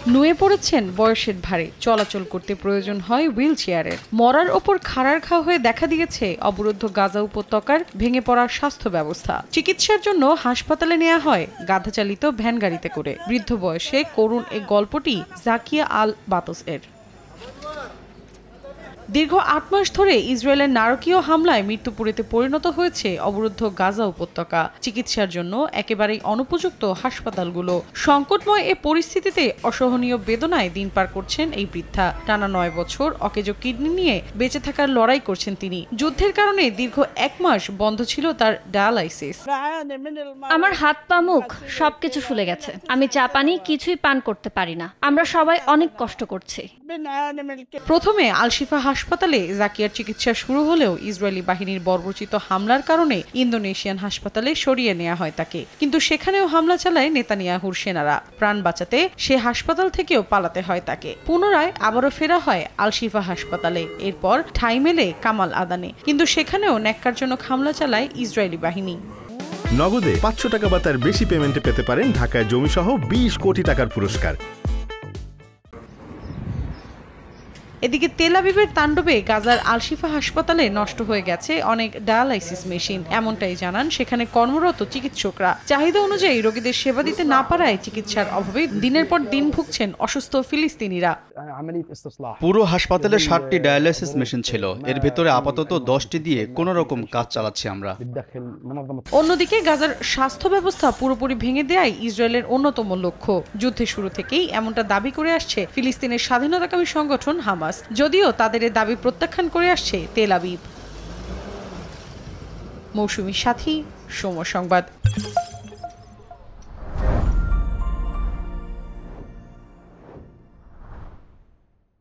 নুয়ে পড়েছেন বয়সের ভারে, চলাচল করতে প্রয়োজন হয় হুইল চেয়ারের। মরার ওপর খাড়ার ঘা হয়ে দেখা দিয়েছে অবরুদ্ধ গাজা উপত্যকার ভেঙে পড়া স্বাস্থ্য ব্যবস্থা। চিকিৎসার জন্য হাসপাতালে নেওয়া হয় গাধা চালিত ভ্যান গাড়িতে করে। বৃদ্ধ বয়সে করুণ এই গল্পটি জাকিয়া আল বাতস এর। দীর্ঘ ৮ মাস ধরে ইসরায়েলের নারকীয় হামলায় মৃত্যুপুরীতে পরিণত হয়েছে অবরুদ্ধ গাজা উপত্যকা। চিকিৎসার জন্য একেবারেই অনুপযুক্ত হাসপাতালগুলো। সংকটময় এ পরিস্থিতিতে অসহনীয় বেদনায় দিন পার করছেন এই বৃদ্ধা। টানা ৯ বছর অকেজো কিডনি নিয়ে বেঁচে থাকার লড়াই করছেন তিনি। যুদ্ধের কারণে দীর্ঘ ১ মাস বন্ধ ছিল তার ডায়ালাইসিস। আমার হাত পা মুখ সবকিছু ফুলে গেছে। আমি চা পানি কিছুই পান করতে পারি না। আমরা সবাই অনেক কষ্ট করছি। প্রথমে আল-শিফা হাসপাতালে জাকিয়ার চিকিৎসা শুরু হলেও ইসরায়েলি বাহিনীর বর্বরচিত হামলার কারণে ইন্দোনেশিয়ান হাসপাতালে সরিয়ে নেওয়া হয় তাকে। কিন্তু সেখানেও হামলা চালায় নেতানিয়াহুর সেনারা। প্রাণ বাঁচাতে সে হাসপাতাল থেকেও পালাতে হয় তাকে। পুনরায় আবারও ফেরা হয় আল-শিফা হাসপাতালে। এরপর ঠাঁই মেলে কামাল আদানে, কিন্তু সেখানেও ন্যাক্কারজনক হামলা চালায় ইসরায়েলি বাহিনী। নগদে ৫০০ টাকা বা তার বেশি পেমেন্টে পেতে পারেন ঢাকায় জমিসহ ২০ কোটি টাকার পুরস্কার। এদিকে তেল আবিবের তাণ্ডবে গাজার আল-শিফা হাসপাতালে নষ্ট হয়ে গেছে অনেক ডায়ালাইসিস মেশিন। এমনটাই জানান সেখানে কর্মরত চিকিৎসকরা। চাহিদা অনুযায়ী রোগীদের সেবা দিতে না পারায় চিকিৎসার অভাবে দিনের পর দিন ভুগছেন অসুস্থ ফিলিস্তিনিরা। পুরো হাসপাতালে ৬০টি ডায়ালাইসিস মেশিন ছিল। এর ভেতরে আপাতত ১০টি দিয়ে কোনো রকম কাজ চালাচ্ছি আমরা। অন্যদিকে গাজার স্বাস্থ্য ব্যবস্থা পুরোপুরি ভেঙে দেয়াই ইসরায়েলের অন্যতম লক্ষ্য। যুদ্ধের শুরু থেকেই এমনটা দাবি করে আসছে ফিলিস্তিনের স্বাধীনতাকামী সংগঠন হামাস। যদিও তাদের এই দাবি প্রত্যাখ্যান করে আসছে তেল আবিব। মৌসুমী সাথী, সময় সংবাদ।